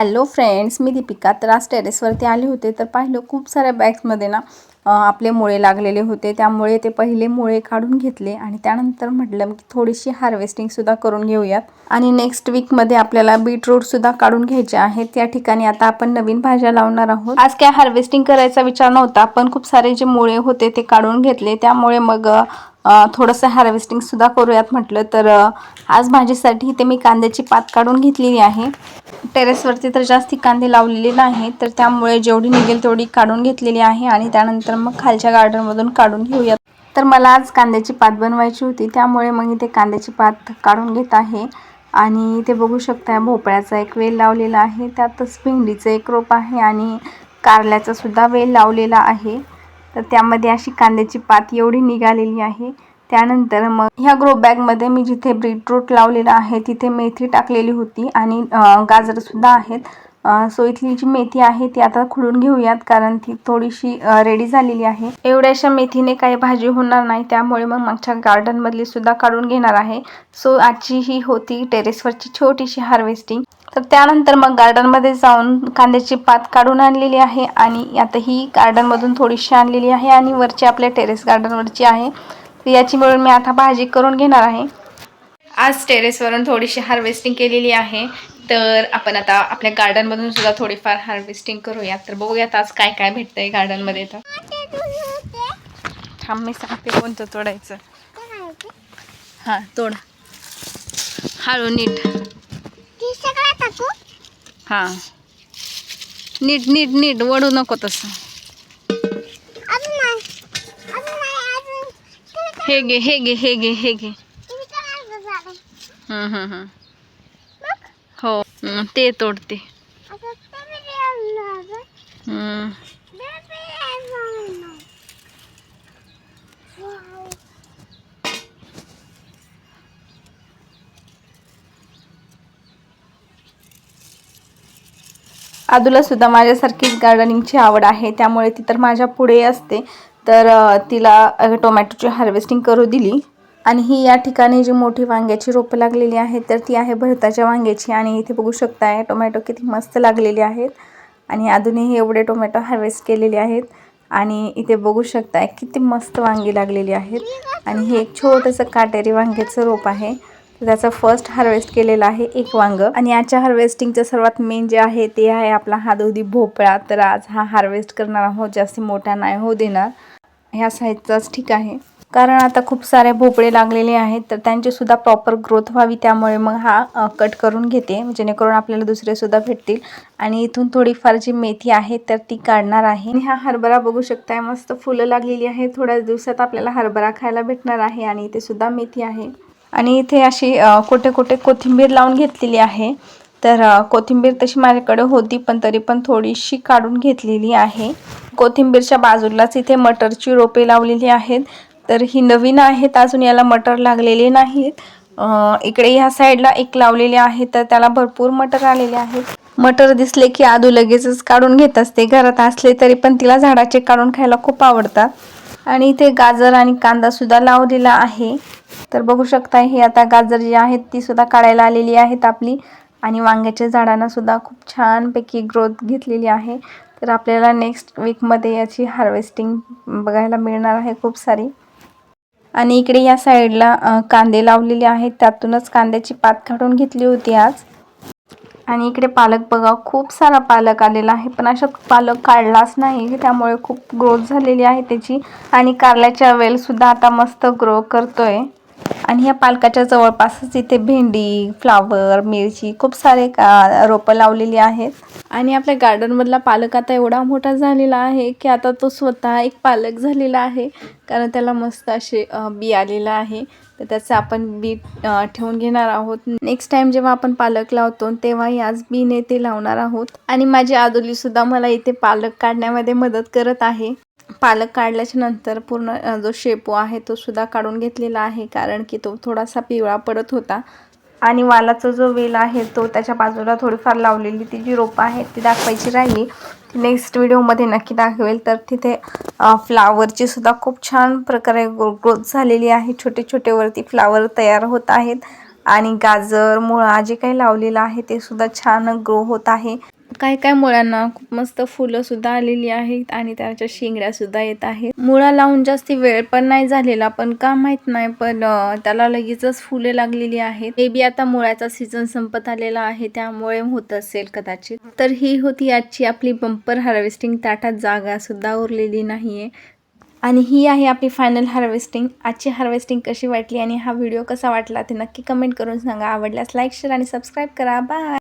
Hello friends, मी दीपिका. तर आज टेरेसवरती आले होते तर पाहिलं खूप साऱ्या बॅग्समध्ये ना आपले मुळे लागलेले होते. त्यामुळे ते पहिले मुळे काढून घेतले आणि त्यानंतर म्हटलं की थोडीशी हार्वेस्टिंगसुद्धा करून घेऊयात. आणि नेक्स्ट वीकमध्ये आपल्याला बीटरूटसुद्धा काढून घ्यायचे आहेत. त्या ठिकाणी आता आपण नवीन भाज्या लावणार आहोत. आज काय हार्वेस्टिंग करायचा विचार नव्हता, पण खूप सारे जे मुळे होते ते काढून घेतले. त्यामुळे मग थोडंसं हार्वेस्टिंगसुद्धा करूयात म्हटलं. तर आज भाजीसाठी इथे मी कांद्याची पात काढून घेतलेली आहे. टेरेसवरती तर जास्ती कांदे लावलेले नाही, तर त्यामुळे जेवढी निघेल तेवढी काढून घेतलेली आहे आणि त्यानंतर मग खालच्या गार्डनमधून काढून घेऊयात. तर मला आज कांद्याची पात बनवायची होती, त्यामुळे मग इथे कांद्याची पात काढून घेत आहे. आणि इथे बघू शकता भोपळ्याचा एक वेल लावलेला आहे, त्यातच भेंडीचं एक रोप आहे आणि कारल्याचा सुद्धा वेल लावलेला आहे. तर त्यामध्ये अशी कांद्याची पात एवढी निघालेली आहे. त्यानंतर मग ह्या ग्रो बॅगमध्ये मी जिथे बीटरूट लावलेला आहे तिथे मेथी टाकलेली होती आणि गाजरसुद्धा आहेत. सो इथली जी मेथी आहे ती आता खुडून घेऊयात, कारण ती थोडीशी रेडी झालेली आहे. एवढ्याशा मेथीने काही भाजी होणार नाही, त्यामुळे मग मागच्या गार्डनमधली सुद्धा काढून घेणार आहे. सो आजची ही होती टेरेसवरची छोटीशी हार्वेस्टिंग. तर त्यानंतर मग गार्डनमध्ये जाऊन कांद्याची पात काढून आणलेली आहे आणि आता ही गार्डनमधून थोडीशी आणलेली आहे आणि वरची आपल्या टेरेस गार्डनवरची आहे. तर याची मिळून मी आता भाजी करून घेणार आहे. आज टेरेसवरून थोडीशी हार्वेस्टिंग केलेली आहे, तर आपण आता आपल्या गार्डनमधून सुद्धा थोडीफार हार्वेस्टिंग करूया. तर बघूयात आज काय काय भेटतंय गार्डनमध्ये. तर थांब, मी सांगते कोणतं तोडायचं. हां, तोड हळू, नीट. हां, नीट नीट नीट, वडू नको तसं. हे घे हे घे हे घे हे घे. हो, ते तोडते. आदूला सुद्धा माझ्यासारखीच गार्डनिंगची आवड आहे, त्यामुळे ती तर माझ्या पुढे असते. तर तिला टोमॅटोची हार्वेस्टिंग करू दिली. आणि ही या ठिकाणी जी मोठी वांग्याची रोपं लागलेली आहेत तर ती आहे भरताच्या वांग्याची. आणि इथे बघू शकताय टोमॅटो किती मस्त लागलेले आहेत आणि अजूनही एवढे टोमॅटो हार्वेस्ट केलेले आहेत. आणि इथे बघू शकताय किती मस्त वांगी लागलेली आहेत. आणि हे एक छोटंसं काटेरी वांग्याचं रोप आहे, त्याचा फर्स्ट हार्वेस्ट केलेला आहे एक वांग. आणि आजच्या हार्वेस्टिंगचं सर्वात मेन जे आहे ते आहे आपला हा दुधी भोपळा. तर आज हा हार्वेस्ट करणार आहोत, जास्त मोठा नाही होऊ देणार, ह्या साईजचाच ठीक आहे. कारण आता खूप सारे भोपळे लागलेले आहेत, तर त्यांची सुद्धा प्रॉपर ग्रोथ व्हावी, त्यामुळे मग हा कट करून घेते, जेणेकरून आपल्याला दुसरे सुद्धा भेटतील. आणि इथून थोडीफार जी मेथी आहे तर ती काढणार आहे. आणि हा हरभरा बघू शकताय, मस्त फुलं लागलेली आहे. थोड्याच दिवसात आपल्याला हरभरा खायला भेटणार आहे. आणि इथे सुद्धा मेथी आहे. आणि इथे अशी कुठे कुठे कोथिंबीर लावून घेतलेली आहे. तर कोथिंबीर तशी माझ्याकडे होती, पण तरी पण थोडीशी काढून घेतलेली आहे. कोथिंबीरच्या बाजूलाच इथे मटरची रोपे लावलेली आहेत. तर ही नवीन आहेत, अजून याला मटर लागलेले नाहीत. इकडे ह्या साईडला एक लावलेले आहे, तर त्याला भरपूर मटर आलेले आहेत. मटर दिसले की आदू लगेचच काढून घेत असते. घरात असले तरी पण तिला झाडाचे काढून खायला खूप आवडतात. आणि इथे गाजर आणि कांदा सुद्धा लावलेला आहे. तर बघू शकता हे आता गाजर जी आहेत ती सुद्धा काढायला आलेली आहेत आपली. आणि वांग्याच्या झाडांना सुद्धा खूप छानपैकी ग्रोथ घेतलेली आहे. तर आपल्याला नेक्स्ट वीकमध्ये याची हार्वेस्टिंग बघायला मिळणार आहे खूप सारी. आणि इकडे या साईडला कांदे लावलेले आहेत, त्यातूनच कांद्याची पात काढून घेतली होती आज. आणि इकडे पालक बघा, खूप सारा पालक आलेला आहे, पण अशात पालक काढलाच नाही, त्यामुळे खूप ग्रोथ झालेली आहे त्याची. आणि कारल्याच्या वेलसुद्धा आता मस्त ग्रो करतोय. आणि ह्या पालकाच्या जवळपासच इथे भेंडी, फ्लावर, मिरची खूप सारे रोपं लावलेली आहेत. आणि आपल्या गार्डनमधला पालक आता एवढा मोठा झालेला आहे की आता तो स्वतः एक पालक झालेला आहे, कारण त्याला मस्त असे बी आलेला आहे. तर त्याचं आपण बी ठेवून घेणार आहोत. नेक्स्ट टाइम जेव्हा आपण पालक लावतो तेव्हाही आज बीने ते लावणार आहोत. आणि माझी आदुली सुद्धा मला इथे पालक काढण्यामध्ये मदत करत आहे. पालक काढल्याच्या नंतर पूर्ण जो शेपू आहे तो सुद्धा काढून घेतलेला आहे, कारण की तो थोडासा पिवळा पडत होता. आणि वालाचा जो वेल आहे तो त्याच्या बाजूला थोडीफार लावलेली ती जी रोपं आहेत ती दाखवायची राहिली, नेक्स्ट व्हिडिओमध्ये नक्की दाखवेल. तर तिथे फ्लावरची सुद्धा खूप छान प्रकारे ग्रोथ झालेली आहे. छोटे छोटे वरती फ्लावर तयार होत आहेत. आणि गाजर मुळा जे काही लावलेलं आहे ते सुद्धा छान ग्रो होत आहे. काही काही मुळांना खूप मस्त फुलं सुद्धा आलेली आहेत आणि त्याच्या शेंगड्या सुद्धा येत आहेत. मुळा लावून जास्ती वेळ पण नाही झालेला, पण का माहित नाही, पण त्याला लगेचच फुले लागलेली आहेत. मे बी आता मुळ्याचा सीझन संपत आलेला आहे त्यामुळे होत असेल कदाचित. तर ही होती आजची आपली बंपर हार्वेस्टिंग. ताटात जागा सुद्धा उरलेली नाहीये आणि ही आहे आपली फायनल हार्वेस्टिंग. आजची हार्वेस्टिंग कशी वाटली आणि हा व्हिडिओ कसा वाटला ते नक्की कमेंट करून सांगा. आवडल्यास लाईक, शेअर आणि सबस्क्राईब करा. बाय.